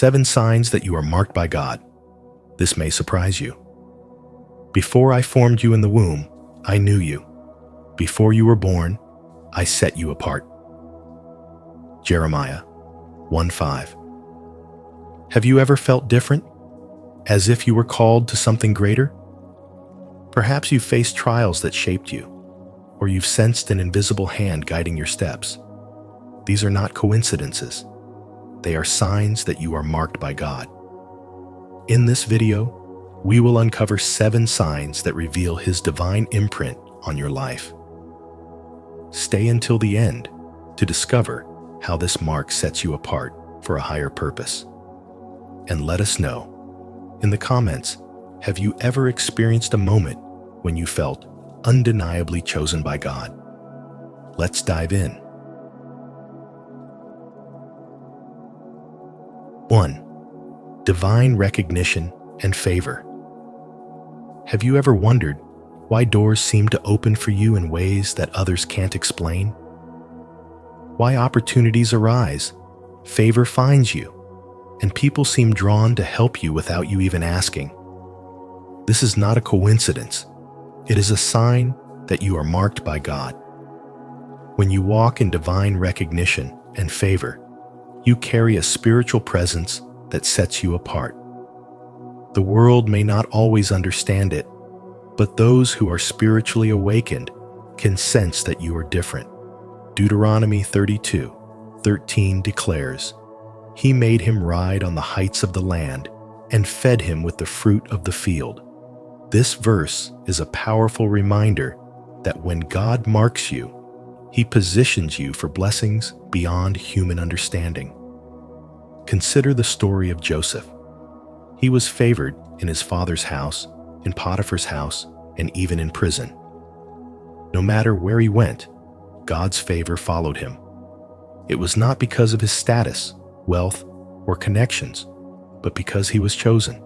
7 signs that you are marked by God. This may surprise you. Before I formed you in the womb, I knew you. Before you were born, I set you apart. Jeremiah 1:5. Have you ever felt different? As if you were called to something greater? Perhaps you've faced trials that shaped you, or you've sensed an invisible hand guiding your steps. These are not coincidences. They are signs that you are marked by God. In this video, we will uncover 7 signs that reveal His divine imprint on your life. Stay until the end to discover how this mark sets you apart for a higher purpose. And let us know in the comments, have you ever experienced a moment when you felt undeniably chosen by God? Let's dive in. 1. Divine recognition and favor. Have you ever wondered why doors seem to open for you in ways that others can't explain? Why opportunities arise, favor finds you, and people seem drawn to help you without you even asking? This is not a coincidence. It is a sign that you are marked by God. When you walk in divine recognition and favor, you carry a spiritual presence that sets you apart. The world may not always understand it, but those who are spiritually awakened can sense that you are different. Deuteronomy 32:13 declares, "He made him ride on the heights of the land and fed him with the fruit of the field." This verse is a powerful reminder that when God marks you, He positions you for blessings beyond human understanding. Consider the story of Joseph. He was favored in his father's house, in Potiphar's house, and even in prison. No matter where he went, God's favor followed him. It was not because of his status, wealth, or connections, but because he was chosen.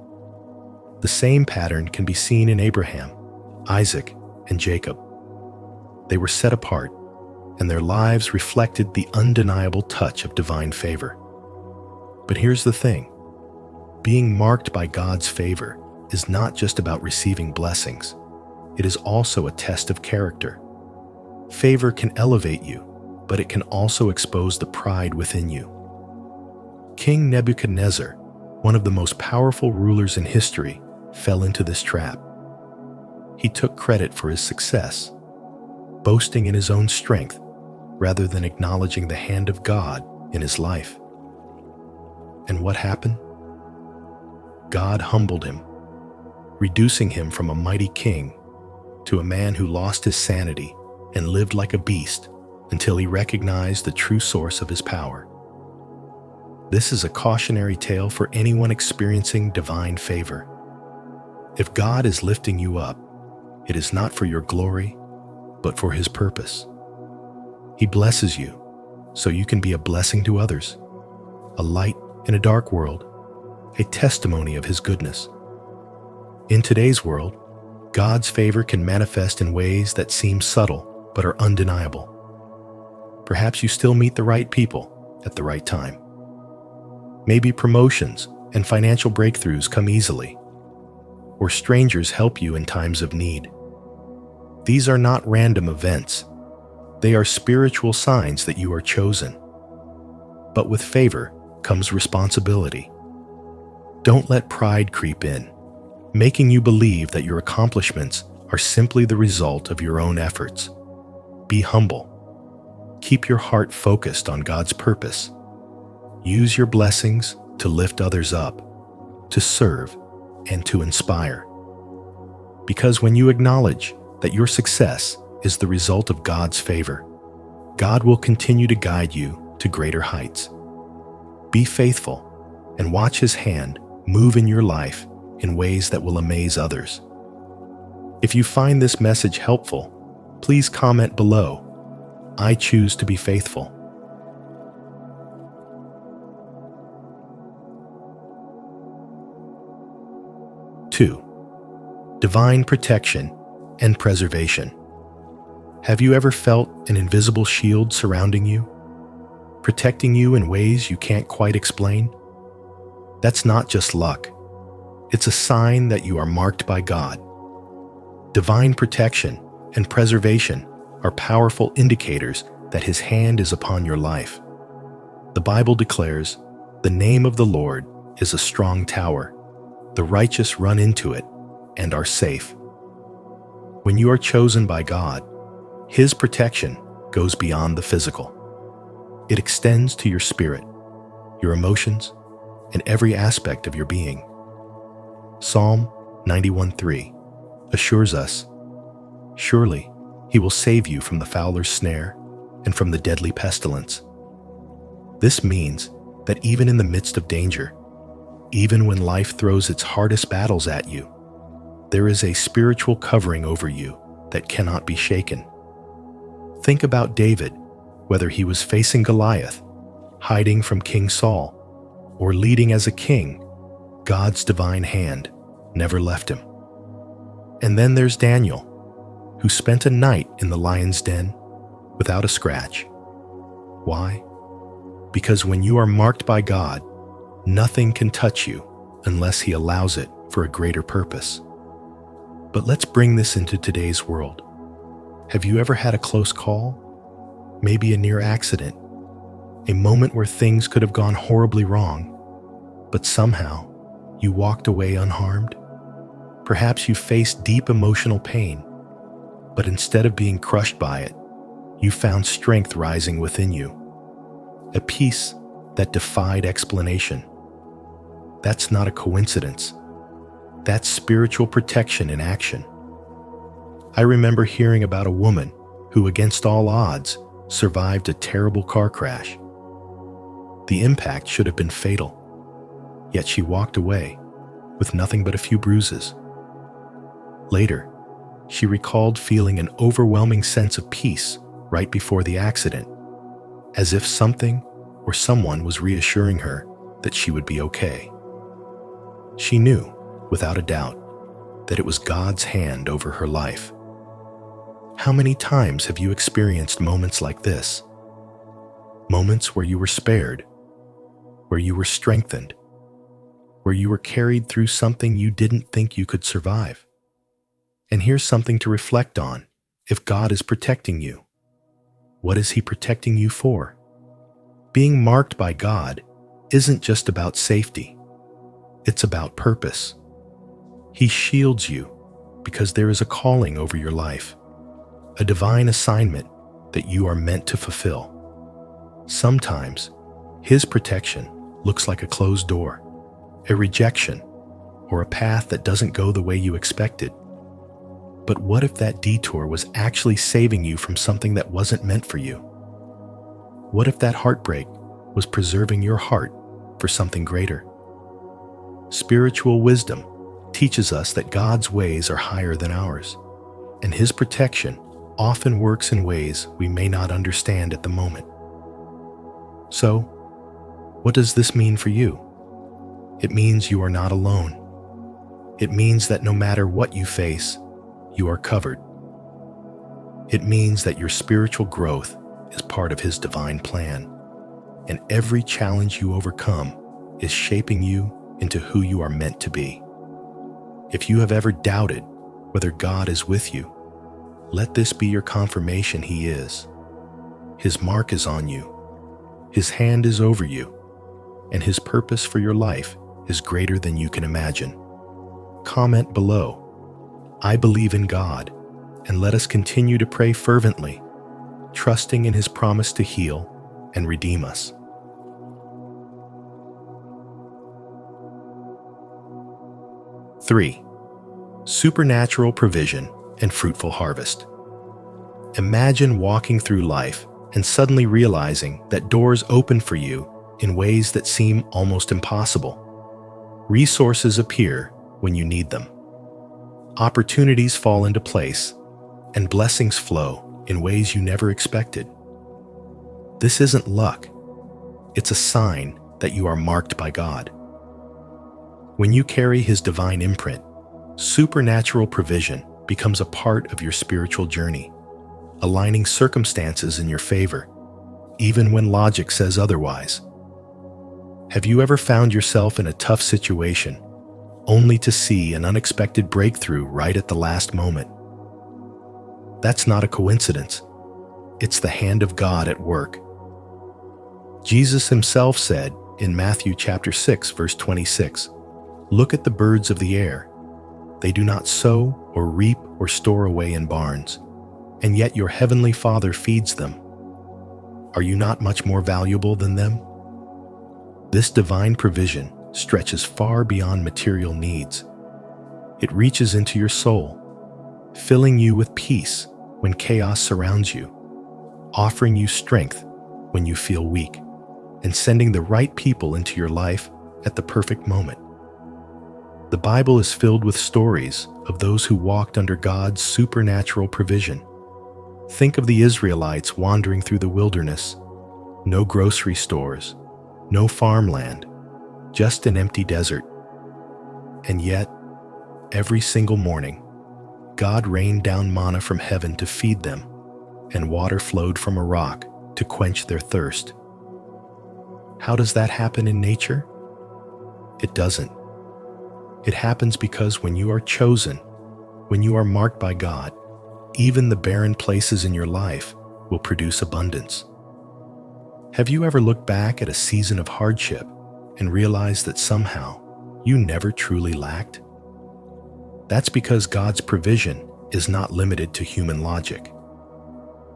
The same pattern can be seen in Abraham, Isaac, and Jacob. They were set apart, and their lives reflected the undeniable touch of divine favor. But here's the thing. Being marked by God's favor is not just about receiving blessings. It is also a test of character. Favor can elevate you, but it can also expose the pride within you. King Nebuchadnezzar, one of the most powerful rulers in history, fell into this trap. He took credit for his success, boasting in his own strength rather than acknowledging the hand of God in his life. And what happened? God humbled him, reducing him from a mighty king to a man who lost his sanity and lived like a beast until he recognized the true source of his power. This is a cautionary tale for anyone experiencing divine favor. If God is lifting you up, it is not for your glory, but for His purpose. He blesses you so you can be a blessing to others, a light in a dark world, a testimony of His goodness. In today's world, God's favor can manifest in ways that seem subtle but are undeniable. Perhaps you still meet the right people at the right time. Maybe promotions and financial breakthroughs come easily, or strangers help you in times of need. These are not random events. They are spiritual signs that you are chosen. But with favor comes responsibility. Don't let pride creep in, making you believe that your accomplishments are simply the result of your own efforts. Be humble. Keep your heart focused on God's purpose. Use your blessings to lift others up, to serve, and to inspire. Because when you acknowledge that your success is the result of God's favor, God will continue to guide you to greater heights. Be faithful and watch His hand move in your life in ways that will amaze others. If you find this message helpful, please comment below. I choose to be faithful. 2. Divine protection and preservation. Have you ever felt an invisible shield surrounding you, protecting you in ways you can't quite explain? That's not just luck. It's a sign that you are marked by God. Divine protection and preservation are powerful indicators that His hand is upon your life. The Bible declares, "The name of the Lord is a strong tower. The righteous run into it and are safe." When you are chosen by God, His protection goes beyond the physical. It extends to your spirit, your emotions, and every aspect of your being. Psalm 91:3 assures us, "Surely He will save you from the fowler's snare and from the deadly pestilence." This means that even in the midst of danger, even when life throws its hardest battles at you, there is a spiritual covering over you that cannot be shaken. Think about David, whether he was facing Goliath, hiding from King Saul, or leading as a king, God's divine hand never left him. And then there's Daniel, who spent a night in the lion's den without a scratch. Why? Because when you are marked by God, nothing can touch you unless He allows it for a greater purpose. But let's bring this into today's world. Have you ever had a close call? Maybe a near accident, a moment where things could have gone horribly wrong, but somehow you walked away unharmed? Perhaps you faced deep emotional pain, but instead of being crushed by it, you found strength rising within you, a peace that defied explanation. That's not a coincidence. That's spiritual protection in action. I remember hearing about a woman who, against all odds, survived a terrible car crash. The impact should have been fatal, yet she walked away with nothing but a few bruises. Later, she recalled feeling an overwhelming sense of peace right before the accident, as if something or someone was reassuring her that she would be okay. She knew, without a doubt, that it was God's hand over her life. How many times have you experienced moments like this? Moments where you were spared, where you were strengthened, where you were carried through something you didn't think you could survive. And here's something to reflect on. If God is protecting you, what is He protecting you for? Being marked by God isn't just about safety. It's about purpose. He shields you because there is a calling over your life, a divine assignment that you are meant to fulfill. Sometimes, His protection looks like a closed door, a rejection, or a path that doesn't go the way you expected. But what if that detour was actually saving you from something that wasn't meant for you? What if that heartbreak was preserving your heart for something greater? Spiritual wisdom teaches us that God's ways are higher than ours, and His protection often works in ways we may not understand at the moment. So, what does this mean for you? It means you are not alone. It means that no matter what you face, you are covered. It means that your spiritual growth is part of His divine plan, and every challenge you overcome is shaping you into who you are meant to be. If you have ever doubted whether God is with you, let this be your confirmation He is. His mark is on you. His hand is over you, and His purpose for your life is greater than you can imagine. Comment below, "I believe in God," and let us continue to pray fervently, trusting in His promise to heal and redeem us. Three, supernatural provision and fruitful harvest. Imagine walking through life and suddenly realizing that doors open for you in ways that seem almost impossible. Resources appear when you need them. Opportunities fall into place, and blessings flow in ways you never expected. This isn't luck. It's a sign that you are marked by God. When you carry His divine imprint, supernatural provision becomes a part of your spiritual journey, aligning circumstances in your favor, even when logic says otherwise. Have you ever found yourself in a tough situation, only to see an unexpected breakthrough right at the last moment? That's not a coincidence. It's the hand of God at work. Jesus himself said in Matthew chapter 6, verse 26, "Look at the birds of the air. They do not sow or reap or store away in barns, and yet your heavenly Father feeds them. Are you not much more valuable than them?" This divine provision stretches far beyond material needs. It reaches into your soul, filling you with peace when chaos surrounds you, offering you strength when you feel weak, and sending the right people into your life at the perfect moment. The Bible is filled with stories of those who walked under God's supernatural provision. Think of the Israelites wandering through the wilderness. No grocery stores, no farmland, just an empty desert. And yet, every single morning, God rained down manna from heaven to feed them, and water flowed from a rock to quench their thirst. How does that happen in nature? It doesn't. It happens because when you are chosen, when you are marked by God, even the barren places in your life will produce abundance. Have you ever looked back at a season of hardship and realized that somehow you never truly lacked? That's because God's provision is not limited to human logic.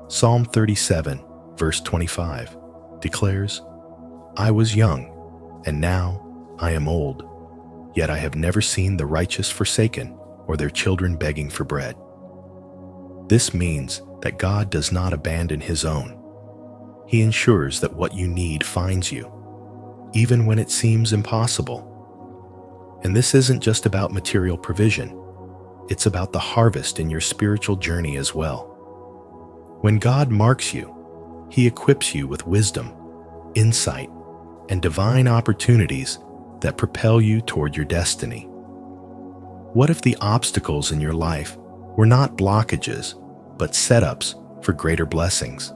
Psalm 37, verse 25, declares, "I was young, and now I am old, yet I have never seen the righteous forsaken or their children begging for bread." This means that God does not abandon His own. He ensures that what you need finds you, even when it seems impossible. And this isn't just about material provision. It's about the harvest in your spiritual journey as well. When God marks you, He equips you with wisdom, insight, and divine opportunities that propel you toward your destiny. What if the obstacles in your life were not blockages, but setups for greater blessings?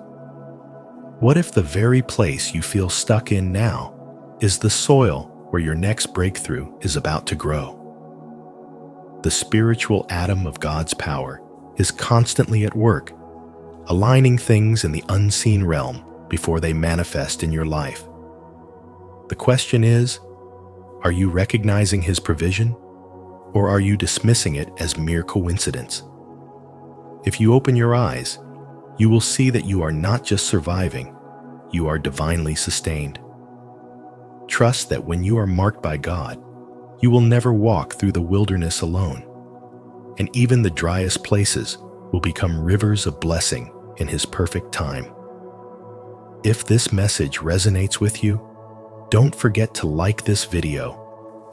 What if the very place you feel stuck in now is the soil where your next breakthrough is about to grow? The spiritual atom of God's power is constantly at work, aligning things in the unseen realm before they manifest in your life. The question is, are you recognizing His provision, or are you dismissing it as mere coincidence? If you open your eyes, you will see that you are not just surviving, you are divinely sustained. Trust that when you are marked by God, you will never walk through the wilderness alone, and even the driest places will become rivers of blessing in His perfect time. If this message resonates with you, don't forget to like this video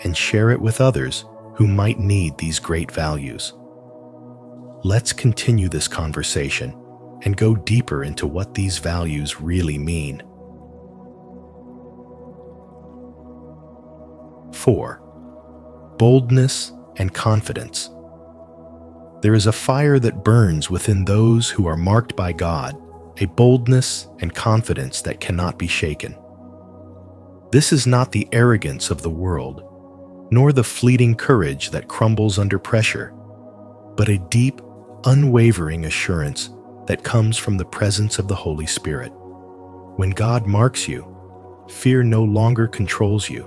and share it with others who might need these great values. Let's continue this conversation and go deeper into what these values really mean. 4. Boldness and confidence. There is a fire that burns within those who are marked by God, a boldness and confidence that cannot be shaken. This is not the arrogance of the world, nor the fleeting courage that crumbles under pressure, but a deep, unwavering assurance that comes from the presence of the Holy Spirit. When God marks you, fear no longer controls you,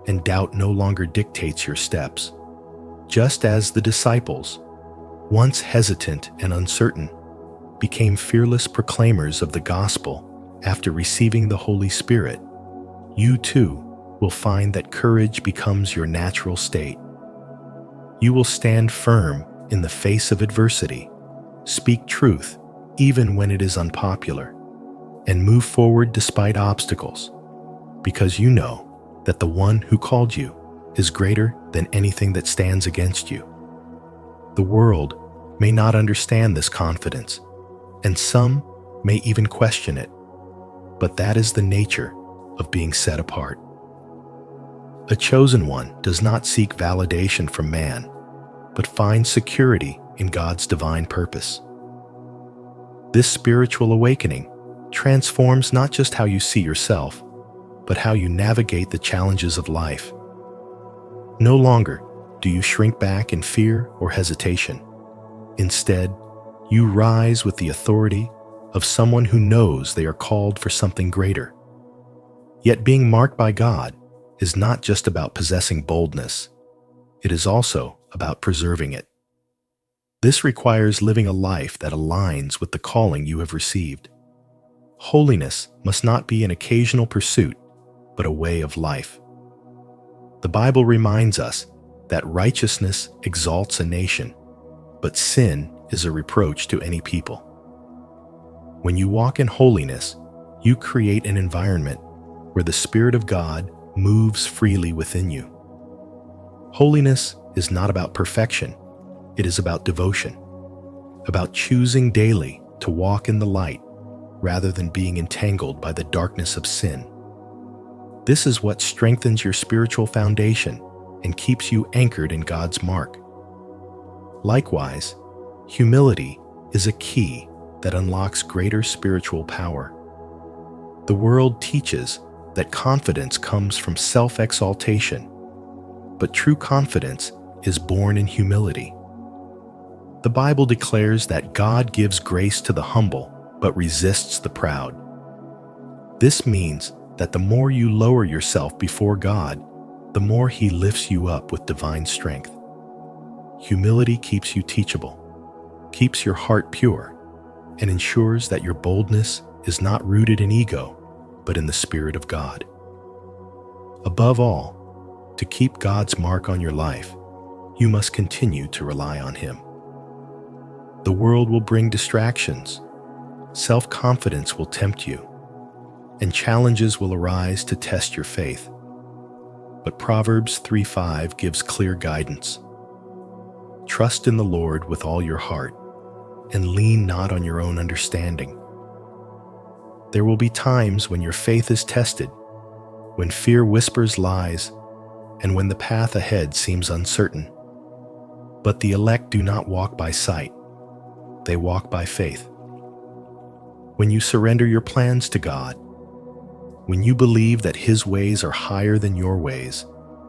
and doubt no longer dictates your steps. Just as the disciples, once hesitant and uncertain, became fearless proclaimers of the gospel after receiving the Holy Spirit, you too will find that courage becomes your natural state. You will stand firm in the face of adversity, speak truth even when it is unpopular, and move forward despite obstacles, because you know that the one who called you is greater than anything that stands against you. The world may not understand this confidence, and some may even question it, but that is the nature of being set apart. A chosen one does not seek validation from man, but finds security in God's divine purpose. This spiritual awakening transforms not just how you see yourself, but how you navigate the challenges of life. No longer do you shrink back in fear or hesitation. Instead, you rise with the authority of someone who knows they are called for something greater. Yet being marked by God is not just about possessing boldness. It is also about preserving it. This requires living a life that aligns with the calling you have received. Holiness must not be an occasional pursuit, but a way of life. The Bible reminds us that righteousness exalts a nation, but sin is a reproach to any people. When you walk in holiness, you create an environment where the Spirit of God moves freely within you. Holiness is not about perfection. It is about devotion, about choosing daily to walk in the light rather than being entangled by the darkness of sin. This is what strengthens your spiritual foundation and keeps you anchored in God's mark. Likewise, humility is a key that unlocks greater spiritual power. The world teaches that confidence comes from self-exaltation, but true confidence is born in humility. The Bible declares that God gives grace to the humble, but resists the proud. This means that the more you lower yourself before God, the more He lifts you up with divine strength. Humility keeps you teachable, keeps your heart pure, and ensures that your boldness is not rooted in ego, but in the Spirit of God. Above all, to keep God's mark on your life, you must continue to rely on Him. The world will bring distractions, self-confidence will tempt you, and challenges will arise to test your faith. But Proverbs 3:5 gives clear guidance. Trust in the Lord with all your heart, and lean not on your own understanding. There will be times when your faith is tested, when fear whispers lies, and when the path ahead seems uncertain. But the elect do not walk by sight, they walk by faith. When you surrender your plans to God, when you believe that His ways are higher than your ways,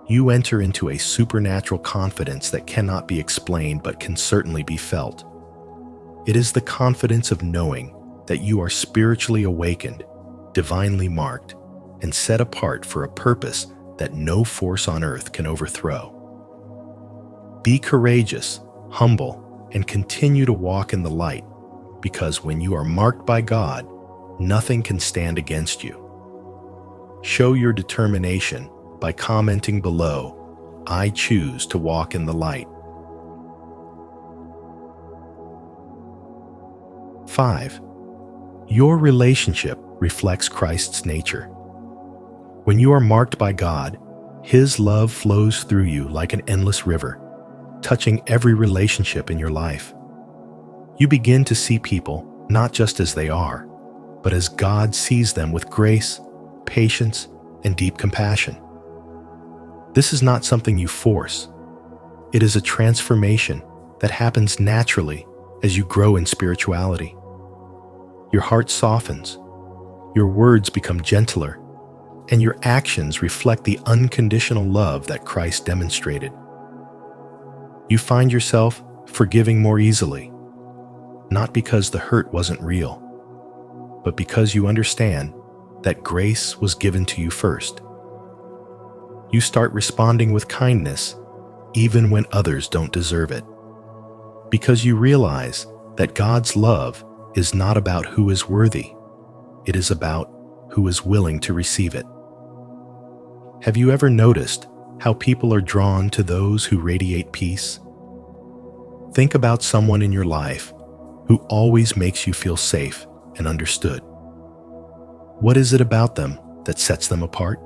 you enter into a supernatural confidence that cannot be explained but can certainly be felt. It is the confidence of knowing that you are spiritually awakened, divinely marked, and set apart for a purpose that no force on earth can overthrow. Be courageous, humble, and continue to walk in the light, because when you are marked by God, nothing can stand against you. Show your determination by commenting below, "I choose to walk in the light." 5. Your relationship reflects Christ's nature. When you are marked by God, His love flows through you like an endless river, touching every relationship in your life. You begin to see people not just as they are, but as God sees them, with grace, patience, and deep compassion. This is not something you force. It is a transformation that happens naturally as you grow in spirituality. Your heart softens, your words become gentler, and your actions reflect the unconditional love that Christ demonstrated. You find yourself forgiving more easily, not because the hurt wasn't real, but because you understand that grace was given to you first. You start responding with kindness, even when others don't deserve it, because you realize that God's love is not about who is worthy, it is about who is willing to receive it. Have you ever noticed how people are drawn to those who radiate peace? Think about someone in your life who always makes you feel safe and understood. What is it about them that sets them apart?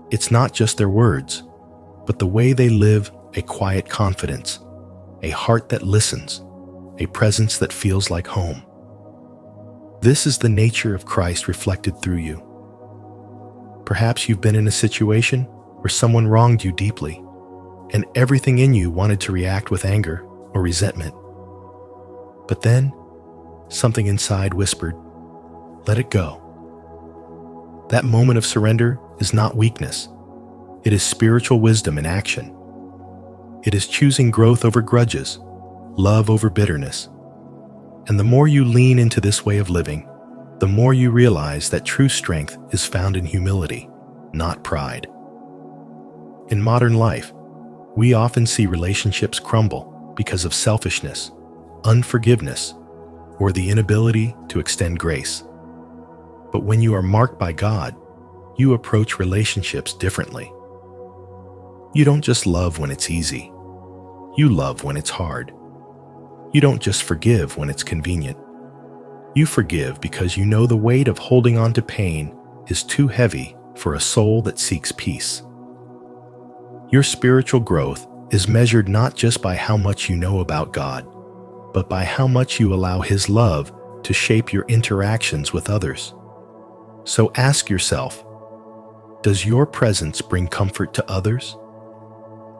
It's not just their words, but the way they live a quiet confidence, a heart that listens, a presence that feels like home. This is the nature of Christ reflected through you. Perhaps you've been in a situation where someone wronged you deeply, and everything in you wanted to react with anger or resentment. But then, something inside whispered, "Let it go." That moment of surrender is not weakness. It is spiritual wisdom in action. It is choosing growth over grudges, love over bitterness. And the more you lean into this way of living, the more you realize that true strength is found in humility, not pride. In modern life, we often see relationships crumble because of selfishness, unforgiveness, or the inability to extend grace. But when you are marked by God, you approach relationships differently. You don't just love when it's easy. You love when it's hard. You don't just forgive when it's convenient. You forgive because you know the weight of holding on to pain is too heavy for a soul that seeks peace. Your spiritual growth is measured not just by how much you know about God, but by how much you allow His love to shape your interactions with others. So ask yourself, does your presence bring comfort to others?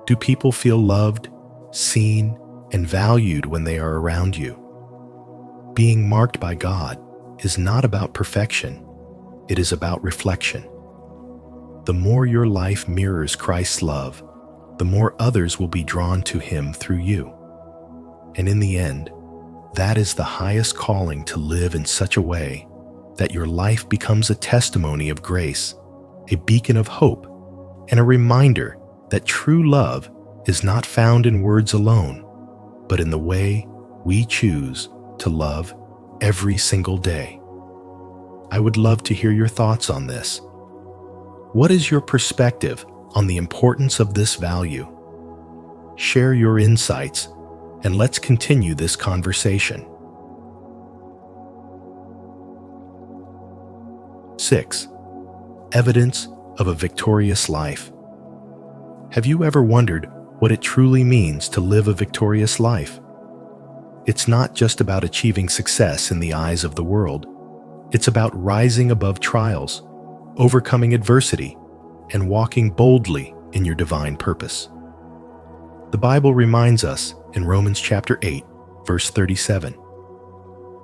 Do people feel loved, seen, and valued when they are around you? Being marked by God is not about perfection, it is about reflection. The more your life mirrors Christ's love, the more others will be drawn to Him through you. And in the end, that is the highest calling, to live in such a way that your life becomes a testimony of grace, a beacon of hope, and a reminder that true love is not found in words alone, but in the way we choose to love every single day. I would love to hear your thoughts on this. What is your perspective on the importance of this value? Share your insights, and let's continue this conversation. 6. Evidence of a victorious life. Have you ever wondered what it truly means to live a victorious life? It's not just about achieving success in the eyes of the world. It's about rising above trials, overcoming adversity, and walking boldly in your divine purpose. The Bible reminds us in Romans chapter 8, verse 37,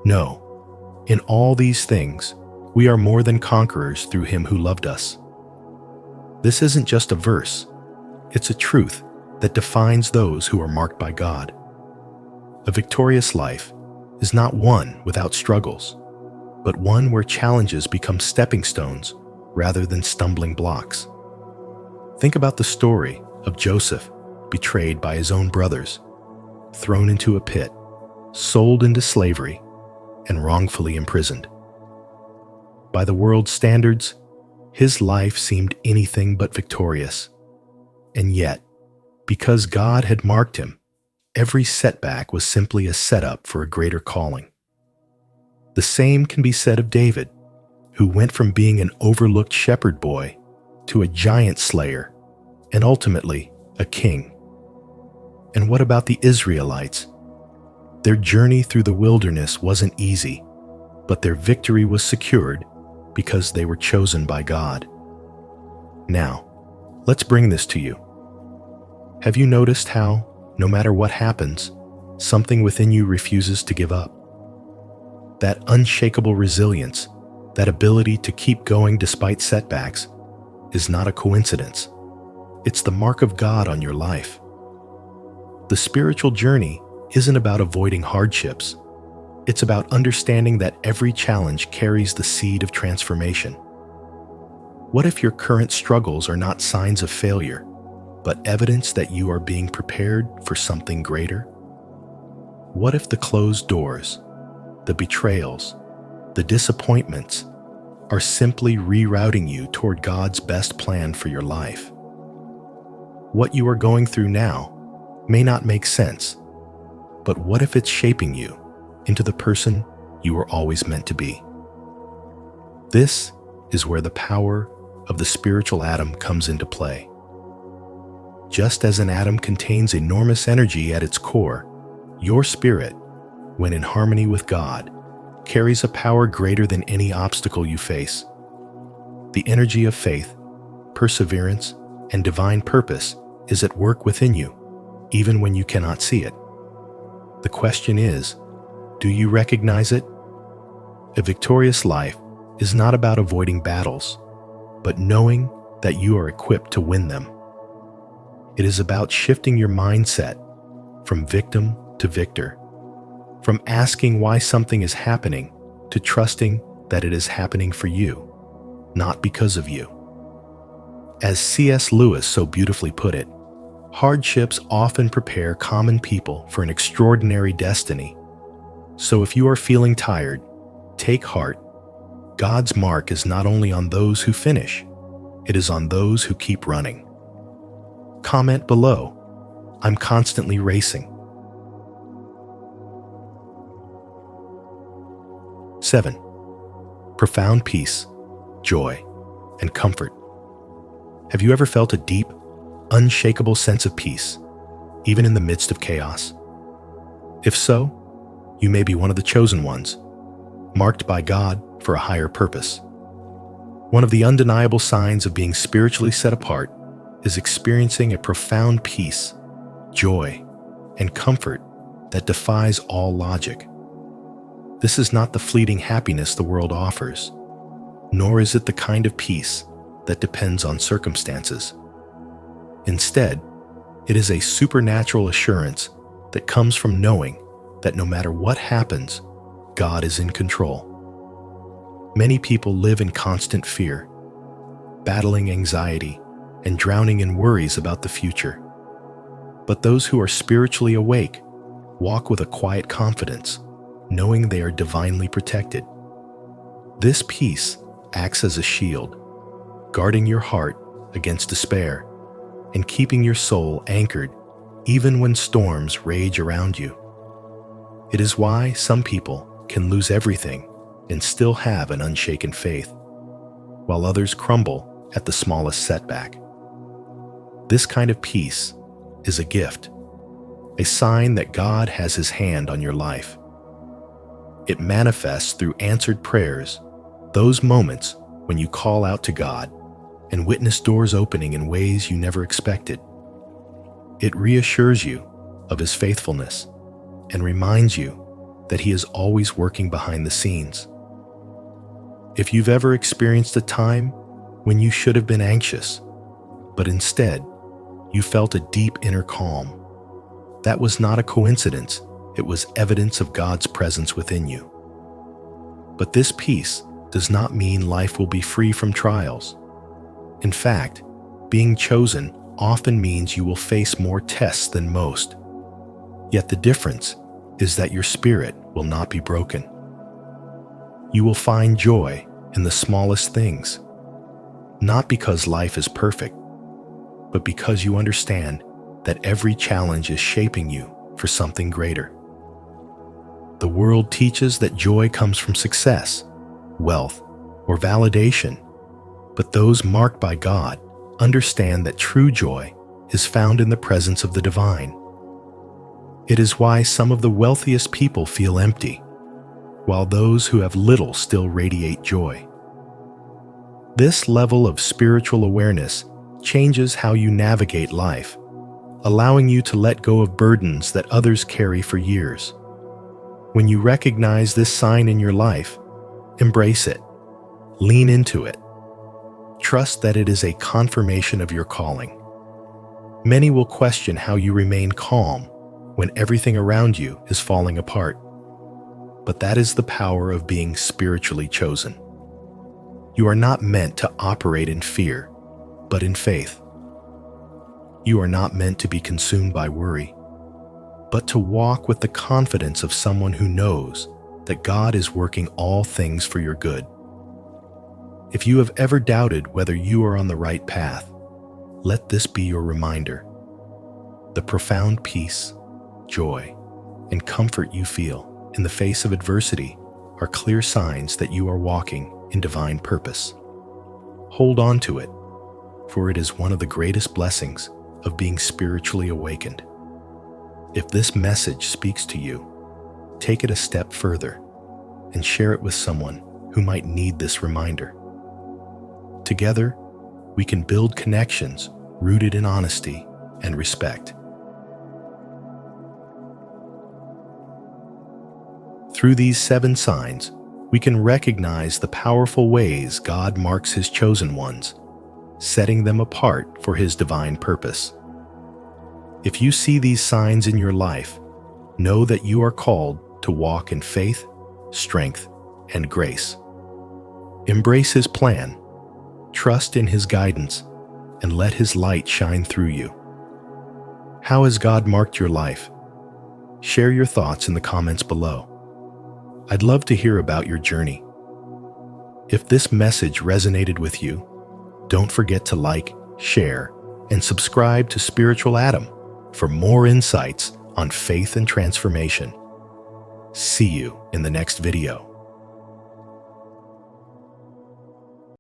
"No, in all these things, we are more than conquerors through Him who loved us." This isn't just a verse, it's a truth that defines those who are marked by God. A victorious life is not one without struggles, but one where challenges become stepping stones rather than stumbling blocks. Think about the story of Joseph, betrayed by his own brothers, thrown into a pit, sold into slavery, and wrongfully imprisoned. By the world's standards, his life seemed anything but victorious. And yet, because God had marked him, every setback was simply a setup for a greater calling. The same can be said of David, who went from being an overlooked shepherd boy to a giant slayer, and ultimately a king. And what about the Israelites? Their journey through the wilderness wasn't easy, but their victory was secured because they were chosen by God. Now, let's bring this to you. Have you noticed how, no matter what happens, something within you refuses to give up? That unshakable resilience, that ability to keep going despite setbacks, is not a coincidence. It's the mark of God on your life. The spiritual journey isn't about avoiding hardships. It's about understanding that every challenge carries the seed of transformation. What if your current struggles are not signs of failure, but evidence that you are being prepared for something greater? What if the closed doors, the betrayals, the disappointments are simply rerouting you toward God's best plan for your life? What you are going through now may not make sense, but what if it's shaping you into the person you were always meant to be? This is where the power of the spiritual atom comes into play. Just as an atom contains enormous energy at its core, your spirit, when in harmony with God, carries a power greater than any obstacle you face. The energy of faith, perseverance, and divine purpose is at work within you, even when you cannot see it. The question is, do you recognize it? A victorious life is not about avoiding battles. but knowing that you are equipped to win them. It is about shifting your mindset from victim to victor, from asking why something is happening to trusting that it is happening for you, not because of you. As C.S. Lewis so beautifully put it, hardships often prepare common people for an extraordinary destiny. So if you are feeling tired, take heart. God's mark is not only on those who finish, it is on those who keep running. Comment below. I'm constantly racing. 7. Profound peace, joy, and comfort. Have you ever felt a deep, unshakable sense of peace, even in the midst of chaos? If so, you may be one of the chosen ones, marked by God for a higher purpose. One of the undeniable signs of being spiritually set apart is experiencing a profound peace, joy, and comfort that defies all logic. This is not the fleeting happiness the world offers, nor is it the kind of peace that depends on circumstances. Instead, it is a supernatural assurance that comes from knowing that no matter what happens, God is in control. Many people live in constant fear, battling anxiety and drowning in worries about the future. But those who are spiritually awake walk with a quiet confidence, knowing they are divinely protected. This peace acts as a shield, guarding your heart against despair and keeping your soul anchored even when storms rage around you. It is why some people can lose everything and still have an unshaken faith, while others crumble at the smallest setback. This kind of peace is a gift, a sign that God has His hand on your life. It manifests through answered prayers, those moments when you call out to God and witness doors opening in ways you never expected. It reassures you of His faithfulness and reminds you that He is always working behind the scenes. If you've ever experienced a time when you should have been anxious, but instead you felt a deep inner calm, that was not a coincidence. It was evidence of God's presence within you. But this peace does not mean life will be free from trials. In fact, being chosen often means you will face more tests than most. Yet the difference is that your spirit will not be broken. You will find joy in the smallest things, not because life is perfect, but because you understand that every challenge is shaping you for something greater. The world teaches that joy comes from success, wealth, or validation, but those marked by God understand that true joy is found in the presence of the divine. It is why some of the wealthiest people feel empty, while those who have little still radiate joy. This level of spiritual awareness changes how you navigate life, allowing you to let go of burdens that others carry for years. When you recognize this sign in your life, embrace it, lean into it. Trust that it is a confirmation of your calling. Many will question how you remain calm when everything around you is falling apart. But that is the power of being spiritually chosen. You are not meant to operate in fear, but in faith. You are not meant to be consumed by worry, but to walk with the confidence of someone who knows that God is working all things for your good. If you have ever doubted whether you are on the right path, let this be your reminder. The profound peace, joy, and comfort you feel in the face of adversity are clear signs that you are walking in divine purpose. Hold on to it, for it is one of the greatest blessings of being spiritually awakened. If this message speaks to you, take it a step further and share it with someone who might need this reminder. Together, we can build connections rooted in honesty and respect. Through these 7 signs, we can recognize the powerful ways God marks His chosen ones, setting them apart for His divine purpose. If you see these signs in your life, know that you are called to walk in faith, strength, and grace. Embrace His plan, trust in His guidance, and let His light shine through you. How has God marked your life? Share your thoughts in the comments below. I'd love to hear about your journey. If this message resonated with you, don't forget to like, share, and subscribe to Spiritual Adam for more insights on faith and transformation. See you in the next video.